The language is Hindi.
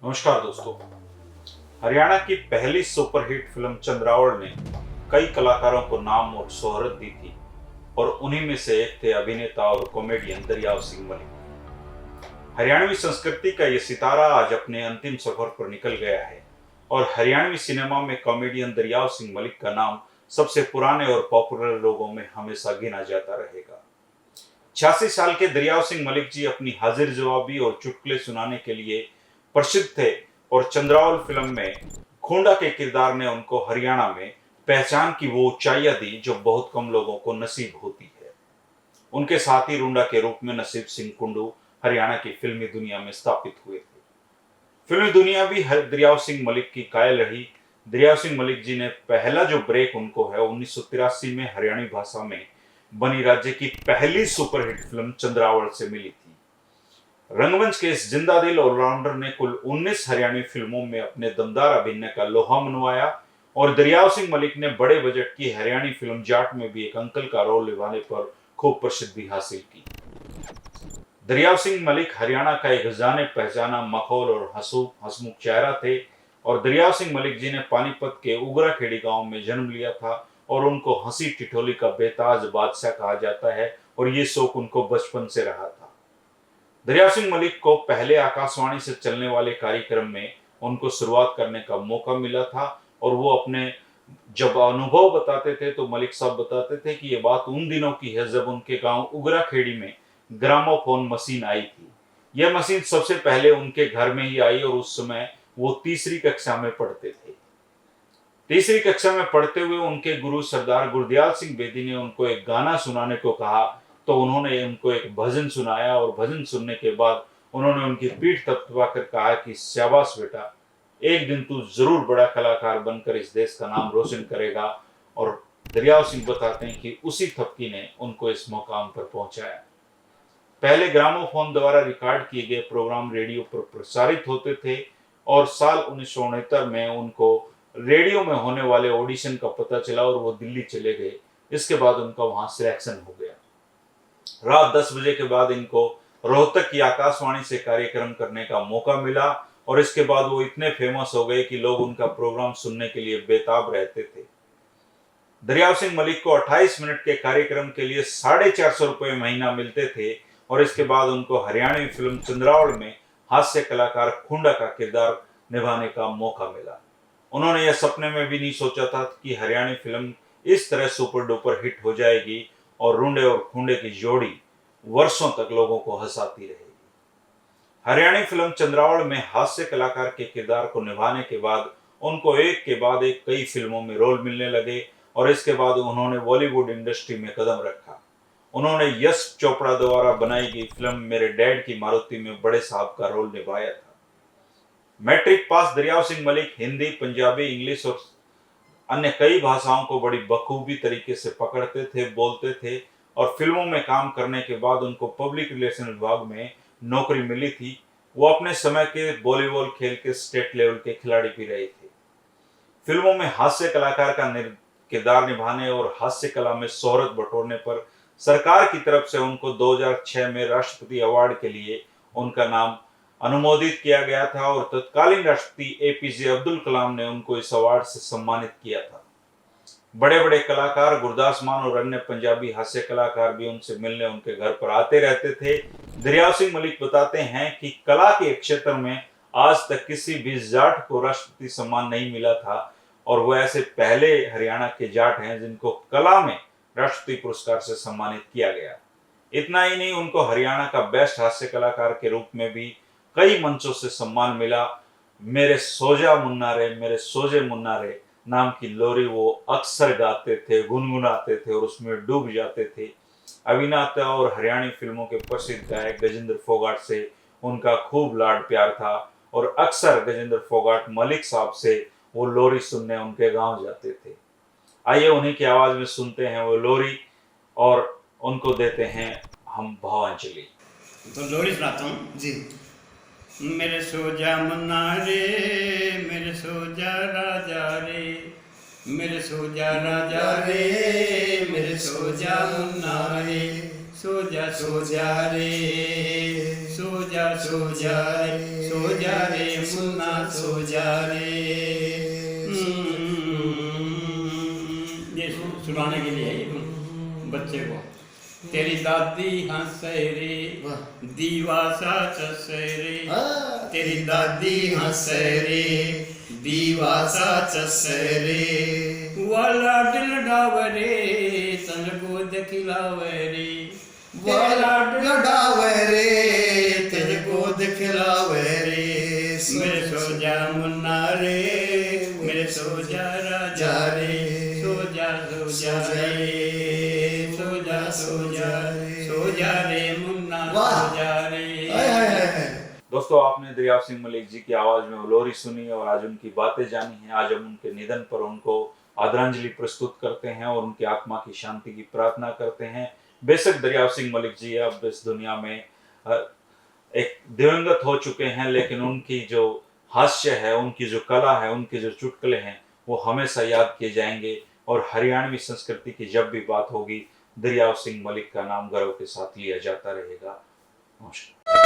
नमस्कार दोस्तों। हरियाणा की पहली सुपरहिट फिल्म चंद्रावल ने कई कलाकारों को नाम और शोहरत दी थी और उन्हीं में से एक थे अभिनेता और कॉमेडियन दरियाव सिंह मलिक। हरियाणवी संस्कृति का ये सितारा आज अपने अंतिम सफर पर निकल गया है और हरियाणवी सिनेमा में कॉमेडियन दरियाव सिंह मलिक का नाम सबसे पुराने और पॉपुलर लोगों में हमेशा गिना जाता रहेगा। 86 साल के दरियाव सिंह मलिक जी अपनी हाजिर जवाबी और चुटकुले सुनाने के लिए प्रसिद्ध थे और चंद्रावल फिल्म में खूंडा के किरदार ने उनको हरियाणा में पहचान की वो ऊंचाइयां दी जो बहुत कम लोगों को नसीब होती है। उनके साथी रूंडा के रूप में नसीब सिंह कुंडू हरियाणा की फिल्मी दुनिया में स्थापित हुए थे। फिल्मी दुनिया भी दरियाव सिंह मलिक की कायल रही। दरियाव सिंह मलिक जी ने पहला जो ब्रेक उनको है 1983 में हरियाणवी भाषा में बनी राज्य की पहली सुपरहिट फिल्म चंद्रावल से मिली थी। रंगमंच के इस जिंदा दिल ऑलराउंडर ने कुल 19 हरियाणवी फिल्मों में अपने दमदार अभिनय का लोहा मनवाया और दरियाव सिंह मलिक ने बड़े बजट की हरियाणवी फिल्म जाट में भी एक अंकल का रोल निभाने पर खूब प्रसिद्धि हासिल की। दरियाव सिंह मलिक हरियाणा का एक जाने पहचाना मखौल और हंसमुख चेहरा थे और दरियाव सिंह मलिक जी ने पानीपत के उगराखेड़ी गांव में जन्म लिया था और उनको हंसी टिठोली का बेताज बादशाह कहा जाता है और ये शौक उनको बचपन से रहा था। दरियाव सिंह मलिक को पहले आकाशवाणी से चलने वाले कार्यक्रम में उनको शुरुआत करने का मौका मिला था और वो अपने जब अनुभव बताते थे तो मलिक साहब बताते थे कि ये बात उन दिनों की है जब उनके गांव उगराखेड़ी में ग्रामोफोन मशीन आई थी। यह मशीन सबसे पहले उनके घर में ही आई और उस समय वो तीसरी कक्षा में पढ़ते थे। तीसरी कक्षा में पढ़ते हुए उनके गुरु सरदार गुरदयाल सिंह बेदी ने उनको एक गाना सुनाने को कहा तो उन्होंने उनको एक भजन सुनाया और भजन सुनने के बाद उन्होंने उनकी पीठ थपथपाकर कहा कि शाबाश बेटा, एक दिन तू जरूर बड़ा कलाकार बनकर इस देश का नाम रोशन करेगा। और दरियाव सिंह बताते हैं कि उसी थपकी ने उनको इस मुकाम पर पहुंचाया। पहले ग्रामोफोन द्वारा रिकॉर्ड किए गए प्रोग्राम रेडियो पर प्रसारित होते थे और साल 1969 में उनको रेडियो में होने वाले ऑडिशन का पता चला और वो दिल्ली चले गए। इसके बाद उनका वहां सिलेक्शन हो गया। रात 10 बजे के बाद इनको रोहतक की आकाशवाणी से कार्यक्रम करने का मौका मिला और इसके बाद वो इतने फेमस हो गए कि लोग उनका प्रोग्राम सुनने के लिए बेताब रहते थे। दरियाव सिंह मलिक को 28 मिनट के कार्यक्रम के लिए 450 रुपए महीना मिलते थे और इसके बाद उनको हरियाणवी फिल्म चंद्रावल में हास्य कलाकार खूंडा का किरदार निभाने का मौका मिला। उन्होंने यह सपने में भी नहीं सोचा था कि हरियाणवी फिल्म इस तरह सुपर डुपर हिट हो जाएगी और रूंडे और खूंडे की जोड़ी वर्षों तक लोगों को हंसाती रहेगी। हरियाणवी फिल्म चंद्रावल में हास्य कलाकार के किरदार को निभाने के बाद उनको एक के बाद एक कई फिल्मों में रोल मिलने लगे और इसके बाद उन्होंने बॉलीवुड इंडस्ट्री में कदम रखा। उन्होंने यश चोपड़ा द्वारा बनाई गई फिल्म मेरे डैड की मारुति में बड़े साहब का रोल निभाया था। Matric pass Dariyav Singh Malik Hindi, Punjabi, English और अन्य कई भाषाओं को बड़ी बखूबी तरीके से पकड़ते थे, बोलते थे और फिल्मों में काम करने के बाद उनको पब्लिक रिलेशन विभाग में नौकरी मिली थी। वो अपने समय के वॉलीबॉल खेल के स्टेट लेवल के खिलाड़ी भी रहे थे। फिल्मों में हास्य कलाकार का किरदार निभाने और हास्य कला में शोहरत बटोरने पर सरकार की तरफ से उनको 2006 में राष्ट्रपति अवार्ड के लिए उनका नाम अनुमोदित किया गया था और तत्कालीन राष्ट्रपति एपीजे अब्दुल कलाम ने उनको इस अवार्ड से सम्मानित किया था। बड़े बड़े कलाकार गुरदास मान और अन्य पंजाबी हास्य कलाकार भी उनसे मिलने उनके घर पर आते रहते थे। दरियाव सिंह मलिक बताते हैं कि कला के क्षेत्र में आज तक किसी भी जाट को राष्ट्रपति सम्मान नहीं मिला था और वो ऐसे पहले हरियाणा के जाट हैं जिनको कला में राष्ट्रपति पुरस्कार से सम्मानित किया गया। इतना ही नहीं, उनको हरियाणा का बेस्ट हास्य कलाकार के रूप में भी कई मंचों से सम्मान मिला। मेरे सोजा मुन्ना रे, मेरे सोजे मुन्ना रे नाम की लोरी वो अक्सर गाते थे, गुनगुनाते थे और उसमें डूब जाते थे। अभिनेता और हरियाणवी फिल्मों के प्रसिद्ध गायक गजेंद्र फोगाट से उनका खूब लाड प्यार था और अक्सर गजेंद्र फोगाट मलिक साहब से वो लोरी सुनने उनके गांव जाते थे। आइए उन्हीं की आवाज में सुनते हैं वो लोरी और उनको देते हैं हम भावांजलि। तो लोरी सुनाता हूँ जी। मेरे सोजा मुन्ना रे, मेरे सोजा राजा रे, मेरे सोजा राजा रे, मेरे सोजा मुन्ना रे, सोजा सोजा रे, सोजा सो जा रे मुन्ना सो जा रे। ये सुनाने के लिए है ये बच्चे को। तेरी दादी हंसे रे दीवासा चसे रे, तेरी दादी हंसे रे दीवासा चसे रे। वाला दिल डावरे तन गोद खिलावे रे, वाला दिल डावरे तन गोद खिलावे रे। मेरे सो जा मुन्ना रे, मेरे सो जा राजा रे, सो जा रे, सो जा रे मुन्ना सो जा रे। दोस्तों, आपने दरियाव सिंह मलिक जी की आवाज में लोरी सुनी और आज उनकी बातें जानी हैं। आज हम उनके निधन पर उनको आदरांजलि प्रस्तुत करते हैं और उनकी आत्मा की शांति की प्रार्थना करते हैं। बेशक दरियाव सिंह मलिक जी अब इस दुनिया में एक दिवंगत हो चुके हैं, लेकिन उनकी जो हास्य है, उनकी जो कला है, उनके जो चुटकुले हैं, वो हमेशा याद किए जाएंगे। और हरियाणवी संस्कृति की जब भी बात होगी, दरियाव सिंह मलिक का नाम गर्व के साथ लिया जाता रहेगा। नमस्कार।